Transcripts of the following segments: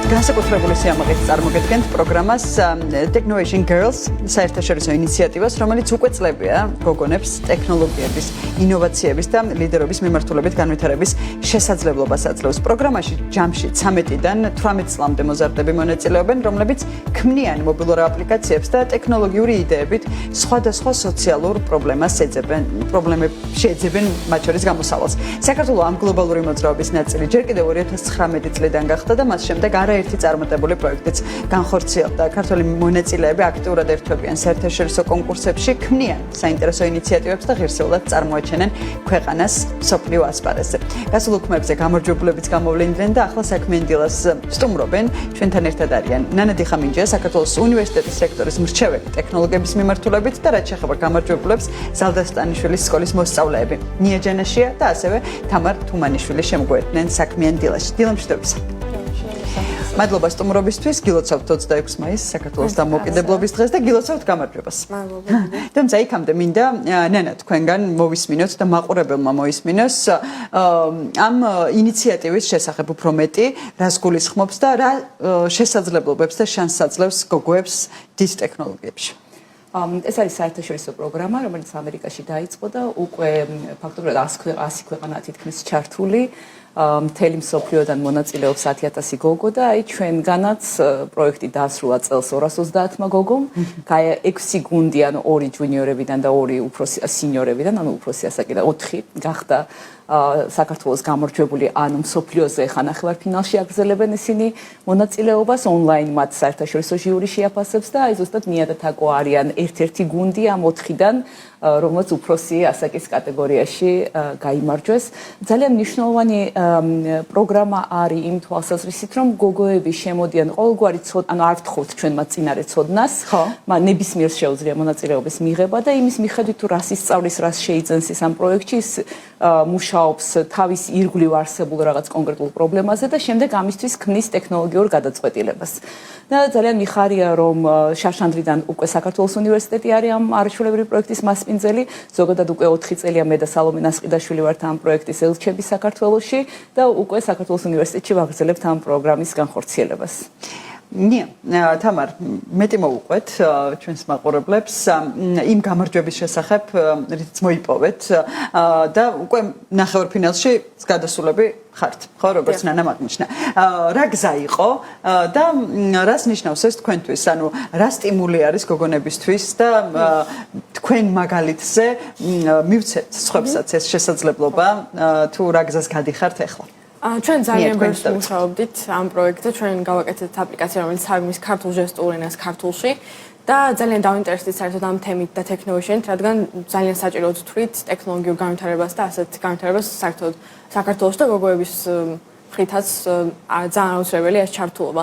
განსაკუთრებული სიამაყით წარმოგედგენთ პროგრამას Technovation Girls საერთაშორისო ინიციატივას, რომელიც უკვე წლებია გოგონებს ტექნოლოგიების, ინოვაციების და ლიდერობის მიმართულებით განვითარების შესაძლებლობას აძლევს. პროგრამაში ჯამში 13-დან 18 წლამდე მოზარდები მონაწილეობენ, რომლებიც ქმნიან მობილურ აპლიკაციებს და ტექნოლოგიური იდეებით სხვადასხვა სოციალურ პრობლემებს შეეძებენ მათ შორის გამოსავალს. საქართველოს ამ გლობალური მოძრაობის ნაწილი ჯერ კიდევ 2019 წლიდან გახდა და მას შემდეგ არაერთი წარმატებული პროექტიც განხორციელდა. ქართველი მონაწილეები აქტიურად ერთვებიან საერთაშორისო კონკურსებში, ქმნიან საინტერესო ინიციატივებს და ღირსეულად წარმოაჩენენ ქვეყანას მსოფლიო ასპარეზზე. გასულ უქმებზე გამარჯვებულებიც გამოვლინდნენ და ახლა საქმიან დილას სტუმრობენ. ჩვენთან ერთად არიან ნანა დიხამინჯია, საქართველოს უნივერსიტეტის რექტორის მრჩეველი ტექნოლოგიების მიმართულებით და რაც შეეხება გამარჯვებულებს, ზალდა სტანიშვილის სკოლის მოსწავლეები. ნია ჯანაშია და ასევე თამარ თუმანიშვილი შემოგვერთდნენ საქმიან დილაში. დილამშვიდობისა. მადლობა სტუმრობისთვის, გილოცავთ 26 მაისს საქართველოს დამოუკიდებლობის დღეს და გილოცავთ გამარჯვებას. მადლობა. თუმცა იქამდე მინდა ნანა თქვენგან მოვისმინოთ და მაყურებელმა მოისმინოს ამ ინიციატივის შესახებ უფრო მეტი, რას გულისხმობს და რა შესაძლებლობებს და შანსს აძლევს გოგოებს დიდ ტექნოლოგიებში. ეს არის საერთაშორისო პროგრამა, რომელიც ამერიკაში დაიწყო და უკვე ფაქტობრივად 100 ქვეყანა თითქმის ჩართული. მთელი მსოფლიოდან მონაწილეობს 10,000 გოგო და აი ჩვენგანაც პროექტი დაასრულა წელს 230 გოგომ. 6 გუნდი, ანუ 2 ჯუნიორებიდან და 2 უფროსი სინიორებიდან, ანუ უფროსი ასაკიდან 4 გახდა საქართველოს გამარჯვებული, ანუ მსოფლიოზე ხა ნახევარფინალში აგრძელებენ ისინი მონაწილეობას, ონლაინ მათ საერთაშორისო ჟიური შეაფასებს და აი ზუსტად ნია და თაკო არიან ერთ-ერთი გუნდი ამ 4-დან, რომელსაც უფროსი ასაკის კატეგორიაში გაიმარჯვეს. ძალიან მნიშვნელოვანი პროგრამა არის იმ თვალსაზრისით, რომ გოგოები შემოდიან ყოველგვარი ანუ არ ვთხოვთ ჩვენ მათ წინარე ცოდნას, ნებისმიერ შეუძლია მონაწილეობის მიღება და იმის მიხედვით თუ რას ისწავლის, რას შეიძენს ის ამ პროექტში, ის მუშაობს თავის ირგვლივ არსებულ რაღაც კონკრეტულ პრობლემაზე და შემდეგ ამისთვის ქმნის ტექნოლოგიურ გადაწყვეტილებას. და ძალიან მიხარია, რომ შარშანდრიდან უკვე საქართველოს უნივერსიტეტი არის ამ არაჩვეულებრივი პროექტის მასპინძელი, ზოგადად უკვე 4 წელია მე და სალომე ნასყიდაშვილი ვართ ამ პროექტის ელჩები საქართველოში და უკვე საქართველოს უნივერსიტეტში ვაგრძელებთ ამ პროგრამის განხორციელებას. ნია, თამარ, მეტი მოუყვეთ ჩვენს მაყურებლებს იმ გამარჯვების შესახებ, რითიც მოიპოვეთ და უკვე ნახევარფინალში გადასულები ხართ, ხო, როგორც ნანა აღნიშნა. რა გზა იყო და რას ნიშნავს ეს თქვენთვის? ანუ რა სტიმული არის გოგონებისთვის და თქვენ მაგალითზე მივცეთ სხვებსაც ეს შესაძლებლობა თუ რა გზას გადიხართ ახლა? ჩვენ ძალიან ბევრს მუშაობდით ამ პროექტზე, ჩვენ გავაკეთეთ აპლიკაცია, რომელიც საგმის ქართულ ჟესტურ ენას ქართულში და ძალიან დავინტერესდით საერთოდ ამ თემით და ტექნოლოგიით, რადგან ძალიან საჭიროდ ვთვლით ტექნოლოგიურ განვითარებას და ასეთ განვითარებას საერთოდ საქართველოს და გოგოების მხრითაც ძალიან აუცილებელია ეს ჩართულობა.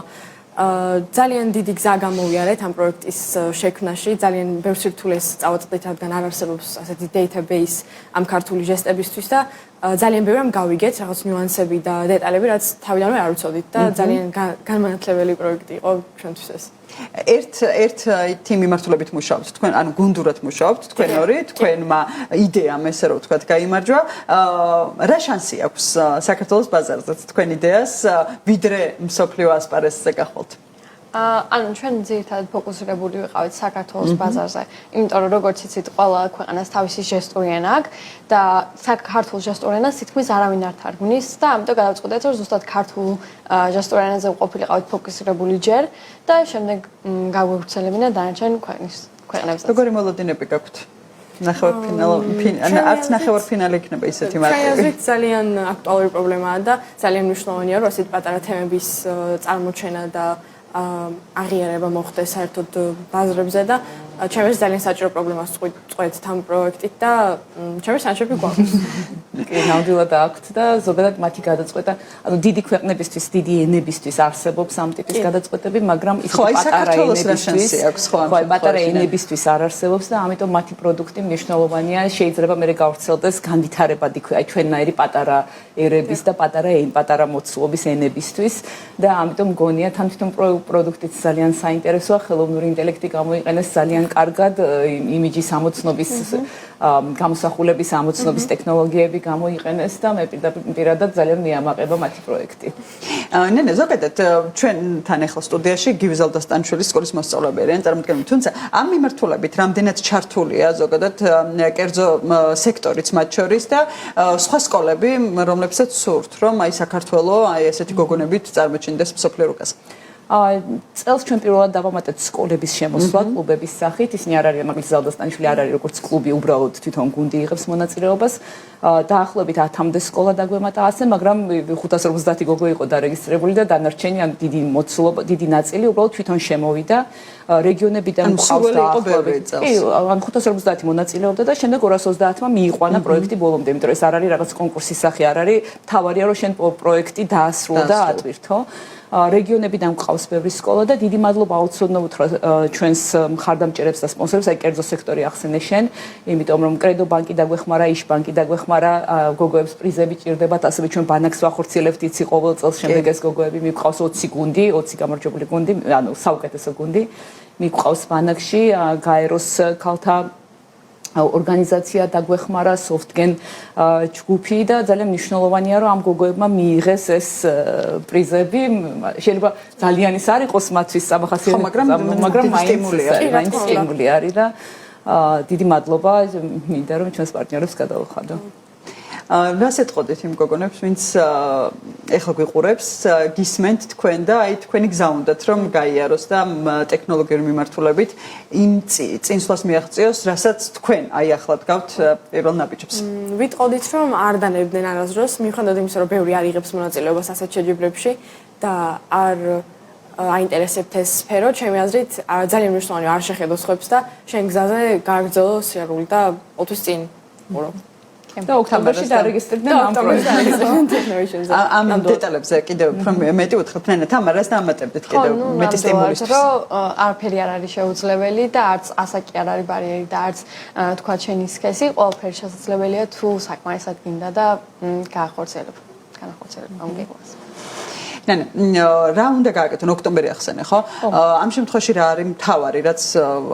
ძალიან დიდი გზა გამოვიარეთ ამ პროექტის შექმნაში, ძალიან ბევრ სირთულეს წავაწყდით, რადგან არ არსებობს ასეთი database ამ ქართული ჟესტებისთვის და ძალიან ბევრი გავიგეთ, რაღაც ნიუანსები და დეტალები, რაც თავიდანვე არ ვიცოდით და ძალიან განმანათლებელი პროექტი იყო ჩვენთვის ეს. ერთ თიმ მიმართულებით მუშაობთ თქვენ, ანუ გუნდურად მუშაობთ თქვენ ორი, თქვენმა იდეამ ესე რომ ვთქვათ გაიმარჯვა. რა შანსი აქვს საქართველოს ბაზარზე თქვენ იდეას ვიდრე მსოფლიო ასპარეზზე გახვალთ? ანუ ჩვენ ძირითადად ფოკუსირებული ვიყავით საქართველოს ბაზარზე, იმიტომ რომ როგორც იცით, ყველა ქვეყანას თავისი ჟესტური ენა აქვს და საქართველოს ჟესტურ ენას თითქმის არავინ არ თარგმნის და ამიტომ გადავწყვეტეთ, რომ ზუსტად ქართულ ჟესტურ ენაზე ყოფილიყავით ფოკუსირებული ჯერ და შემდეგ გავავრცელებინა დანარჩენ ქვეყნებზე. როგორი მოლოდინები გაქვთ? არც ნახევარფინალი იქნება ისეთი მარტივი. ძალიან აქტუალური პრობლემაა და ძალიან მნიშვნელოვანია, რომ ასეთ პატარა თემების წარმოჩენა და აღიარება მოხდეს საერთოდ ბაზრებზე და ჩემს ძალიან საჭირო პრობლემას წყვეტთ ამ პროექტით და ჩემს სანჩები გვაქვს. კი, ნამდვილად აქვთ და ზოგადად მათი გადაწყვეტა, ანუ დიდი ქვეყნებისთვის, დიდი ენებისთვის არსებობს ამ ტიპის გადაწყვეტები, მაგრამ ის პატარა ენებისთვის არ არსებობს და ამიტომ მათი პროდუქტი მნიშვნელოვანია, შეიძლება მე გავრცელდეს განვითარებადი აი ჩვენნაირი პატარა ერების და პატარა მოცულობის ენებისთვის და ამიტომ მგონია თან თვითონ პროდუქტიც ძალიან საინტერესოა, ხელოვნური ინტელექტი გამოიყენეს ძალიან ძალიან კარგად იმიჯის ამოცნობის გამოსახულების ამოცნობის ტექნოლოგიები გამოიყენეს და მე პირადად ძალიან მიამაყება მათი პროექტი. ნენა, ზოგადად ჩვენთან ახლა სტუდიაში გივი ზალდასტანიშვილის სკოლის მოსწავლეები არიან წარმოდგენილი, თუმცა ამ მიმართულებით რამდენად ჩართულია ზოგადად კერძო სექტორიც მათ შორის და სხვა სკოლები, რომლებსაც სურთ, რომ აი საქართველოს აი ესეთი გოგონებით წარმოჩინდეს მსოფლიო რუკას. წელს ჩვენ პირველად დავამატეთ სკოლების შემოსვლა კლუბების სახით. ისინი არ არიან, მაგალითად ზალდასტანიშვილი არ არის როგორც კლუბი, უბრალოდ თვითონ გუნდი იღებს მონაწილეობას. დაახლოებით 10-მდე სკოლა დაგვემატა ასე, მაგრამ 550 გოგო იყო დარეგისტრირებული და დანარჩენი ან დიდი ნაწილი უბრალოდ თვითონ შემოვიდა. რეგიონებიდან მყავს დაახლოებით. კი, ან 550 მონაწილეობდა და შემდეგ 230-მა მიიყვანა პროექტი ბოლომდე, იმიტომ რომ ეს არ არის რაღაც კონკურსის სახე, არ არის. თავარია რომ შენ პროექტი დაასრულო და ატვირთო. რეგიონებიდან მყავს ბევრი სკოლა და დიდი მადლობა აუცილებლად ჩვენს მხარდამჭერებს და სპონსორებს, აი კერძო სექტორი ახსენე შენ, იმიტომ რომ კრედო ბანკი დაგვეხმარა, იშ ბანკი დაგვეხმარა, გოგოებს პრიზები ჭირდებათ, ასევე ჩვენ ბანაკს ვახორციელებთ, იცი ყოველ წელს შემდეგ ეს გოგოები მიყავს 20 გუნდი, 20 გამარჯვებული გუნდი, ანუ საუკეთესო გუნდი მიყავს ბანაკში, გაეროს ქალთა ორგანიზაცია დაგვეხმარა, softgen ჯგუფი და ძალიან მნიშვნელოვანია რომ ამ გოგოებმა მიიღეს ეს პრიზები. შეიძლება ძალიან ის არ იყოს მათთვის სამახასიათო, მაგრამ მაინც სტიმული არის და დიდი მადლობა მინდა რომ ჩვენს პარტნიორებს გადავუხადო. რას ეთყოდით იმ გოგონებს, ვინც ეხლა გვიყურებს, გისმენთ თქვენ და აი თქვენი გზა უნდათ რომ გაიაროს და ტექნოლოგიური მიმართულებით იმ წინსვლას მიაღწიოს, რასაც თქვენ აი ახლა დგავთ პირველ ნაბიჯებს. ვიტყოდით რომ არ დანებდნენ არასდროს, მიუხედავად იმისა რომ ბევრი არ იღებს მონაწილეობას ასეთ შეჯიბრებში და არ აინტერესებთ ეს სფერო, ჩემი აზრით ძალიან მნიშვნელოვანია არ შეხედო სხვებს და შენ გზაზე გააგრძელო სიარული და ოთვის წინ ურო. და ოქტომბერში დარეგისტრირდნენ ამ პროექტს. ამ დეტალებზე კიდევ მეტი უთხრობ ნენა, თამარას დამატებდით კიდევ მეტი სტიმულისთვის. რომ არაფერი არ არის შეუძლებელი და არც ასაკი არ არის ბარიერი და არც თქვა შენი სქესი, ყველაფერი შესაძლებელია თუ საკმარისად გინდა და განახორციელებ ამ გეგმას. ნენა, რა უნდა გააკეთონ ოქტომბერი ახსენე, ხო? ამ შემთხვევაში რა არის მთავარი, რაც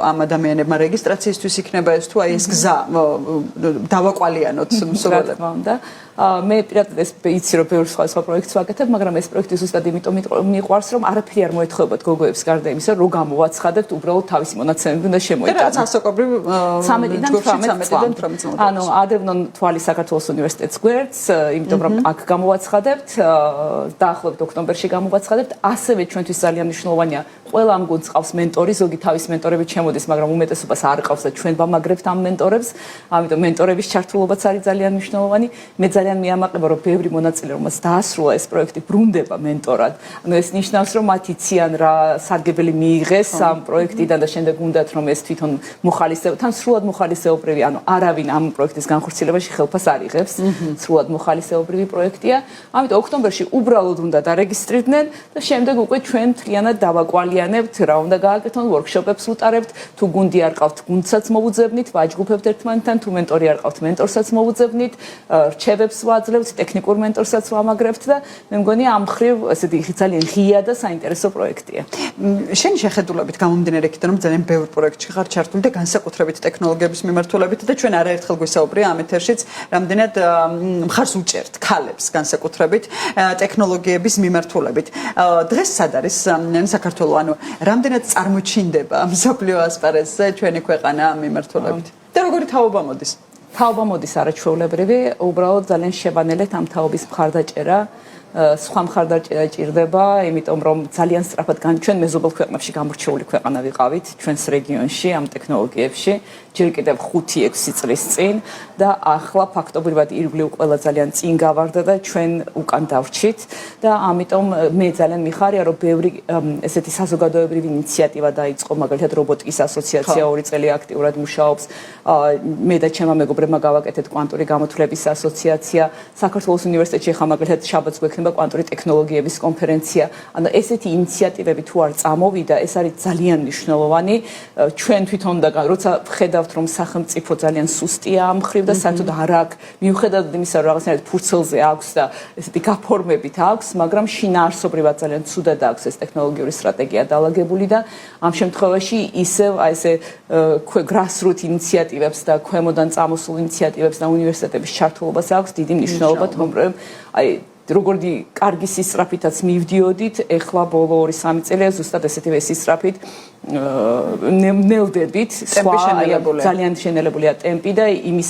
ამ ადამიანებმა რეგისტრაციისთვის იქნება ეს თუ აი ეს გზა დავაკვალიანოთ მსურველებმა. მე პირადად ეს იცი რომ ბევრ სხვა პროექტს ვაკეთებ, მაგრამ ეს პროექტი ზუსტად იმიტომ მიყვარს, რომ არაფერი არ მოეთხოვებათ გოგოებს გარდა იმისა, რომ გამოვაცხადებთ უბრალოდ თავისი მონაცემები უნდა შემოიტანოთ. რაც ასაკობრივ 13-დან 18 ანუ ადევნონ თვალი საქართველოს უნივერსიტეტს გვერდს, იმიტომ რომ აქ გამოვაცხადებთ, დაახლოებით ოქტომბერში გამოვაცხადებთ. ასევე ჩვენთვის ძალიან მნიშვნელოვანია, ყველა ამ გუნდს ყავს მენტორი, ზოგი თავის მენტორებით შემოდის, მაგრამ უმეტესობას არ ყავს და ჩვენ ვამაგრებთ ამ მენტორებს. ამიტომ მენტორების ჩართულობაც არის ძალიან მნიშვნელოვანი. მე ძალიან მიამაყება რომ ბევრი მონაწილე რომელსაც დაასრულა ეს პროექტი ბრუნდება მენტორად. ანუ ეს ნიშნავს რომ მათ იციან რა სარგებელი მიიღეს ამ პროექტიდან და შემდეგ უნდათ რომ ეს თვითონ მოხალისეობთან სრულად მოხალისეობრივი, ანუ არავინ ამ პროექტის განხორციელებაში ხელფას არ იღებს. სრულად მოხალისეობრივი პროექტია. ამიტომ ოქტომბერში უბრალოდ უნდა დარეგისტრირდნენ და შემდეგ უკვე ჩვენ მთლიანად დავაკვალიანებთ რა უნდა გააკეთონ, ვორქშოპებს ვუტარებთ, თუ გუნდი არ ყავთ, გუნდსაც მოვუძებნით, ვაჯგუფებთ ერთმანეთთან, თუ მენტორი არ ყავთ, მენტორსაც მოვუძებნით, რჩევებს ვაძლევთ, ტექნიკურ მენტორსაც ვამაგრებთ და მე მგონი ამ ხრივ ესეთი ძალიან ღია და საინტერესო პროექტია. შენი შეხედულებით გამომდინარე იქიდან რომ ძალიან ბევრ პროექტში ხარ ჩართული და განსაკუთრებით ტექნოლოგიების მიმართულებით და ჩვენ არაერთხელ გვისაუბრია ამ ეთერშიც რამდენად მხარს უჭერთ ქალებს განსაკუთრებით ტექნოლოგიების მიმართულებით. დღეს სად არის საქართველოს, ანუ რამდენად წარმოჩინდება მსოფლიო ასპარეზზე ჩვენი ქვეყანა ამ მიმართულებით და როგორი თაობა მოდის? თაობა მოდის არაჩვეულებრივი, უბრალოდ ძალიან შევანელეთ ამ თაობის მხარდაჭერა. სხვა მხარდაჭერა ჭირდება, იმიტომ რომ ძალიან სწრაფად ჩვენ მეზობელ ქვეყნებში გამორჩეული ქვეყანა ვიყავით, ჩვენს რეგიონში ამ ტექნოლოგიებში, ჯერ კიდევ 5-6 წლის წინ და ახლა ფაქტობრივად ირგვლივ ყველა ძალიან წინ გავარდა და ჩვენ უკან დავრჩით და ამიტომ მე ძალიან მიხარია რომ ბევრი ესეთი საზოგადოებრივი ინიციატივა დაიწყო, მაგალითად რობოტიკის ასოციაცია 2 წელი აქტიურად მუშაობს, მე და ჩემმა მეგობრებმა გავაკეთეთ კვანტური გამოთვლების ასოციაცია, საქართველოს უნივერსიტეტში ხა მაგალითად შაბათს იქნება კვანტური ტექნოლოგიების კონფერენცია. ანუ ესეთი ინიციატივები თუ არ წამოვიდა, ეს არის ძალიან მნიშვნელოვანი. ჩვენ თვითონ და როცა ხედავთ რომ სახელმწიფო ძალიან სუსტია ამ მხრივ და საერთოდ არ აქვს მიუხედავად იმისა რომ რაღაცნაირად ფურცელზე აქვს და ესეთი გაფორმებით აქვს, მაგრამ შინაარსობრივად ძალიან ცუდად აქვს ეს ტექნოლოგიური სტრატეგია დალაგებული და ამ შემთხვევაში ისევ აი ესე grassroot ინიციატივებს და ქვემოდან წამოსულ ინიციატივებს და უნივერსიტეტების ჩართულობას აქვს დიდი მნიშვნელობა, თუმროვ აი როგორი კარგი სისწრაფითაც მივდიოდით, ეხლა ბოლო 2-3 წელია ზუსტად ესეთივე სისწრაფით ნელდებით, ძალიან შენელებულია ტემპი და იმის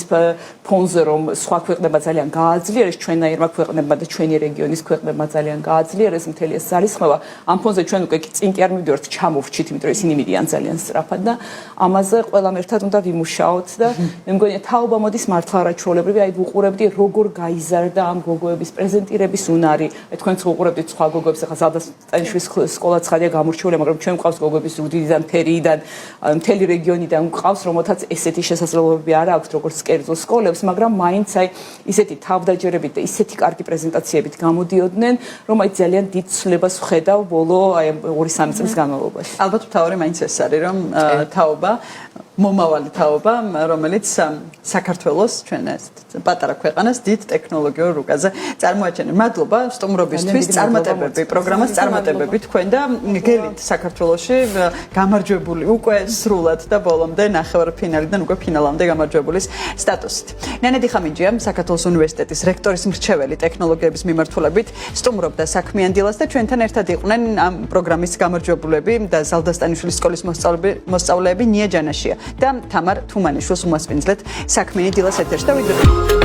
ფონზე რომ სხვა ქვეყნებმა ძალიან გააძლიერეს, ჩვენაირმა ქვეყნებმა და ჩვენი რეგიონის ქვეყნებმა ძალიან გააძლიერეს მთელი ეს ძალისხმევა. ამ ფონზე ჩვენ უკვე წინ კი არ მივდივართ, ჩამოვრჩით, იმიტომ რომ ისინი მიდიან ძალიან სწრაფად და ამაზე ყველამ ერთად უნდა ვიმუშაოთ და მე მგონია თაობა მოდის მართლა არაჩვეულებრივი, აი ვუყურებდი როგორ გაიზარდა ამ გოგოების პრეზენტირების უნარი. თქვენც უყურებდით სხვა გოგოებს, ახლა ზალდასტანიშვილის სკოლა ცხადია გამორჩეული, მაგრამ ჩვენ მყავს გოგოების რუდიდან, ფერიდან, მთელი რეგიონიდან მყავს, რომელთაც ესეთი შესაძლებლობები არ აქვს, როგორც კერძო სკოლებს, მაგრამ მაინც აი ისეთი თავდაჯერებით და ისეთი კარგი პრეზენტაციებით გამოდიოდნენ, რომ აი ძალიან დიდ ცვლილებას ვხედავ ბოლო აი 2-3 წლის განმავლობაში. ალბათ მთავარი მაინც ეს არის, რომ თაობა მომავალი თაობა, რომელიც საქართველოს ჩვენ ეს პატარა ქვეყანას დიდ ტექნოლოგიურ რუკაზე წარმოაჩენენ. მადლობა სტუმრობისთვის, წარმატებები, პროგრამას წარმატებები თქვენ და გელით საქართველოში გამარჯვებული უკვე სრულად და ბოლომდე ნახევარფინალიდან უკვე ფინალამდე გამარჯვებულის სტატუსით. ნანე დიხამინჯია, საქართველოს უნივერსიტეტის რექტორის მრჩეველი ტექნოლოგიების მიმართულებით სტუმრობდა საქმიან დილას და ჩვენთან ერთად იყვნენ ამ პროგრამის გამარჯვებულები და ზალდასტანიშვილის სკოლის მოსწავლეები ნია ჯანაშია და თამარ თუმანიშვილს უმასპინძლეთ საქმიანი დილას ეთერში და ვიდრე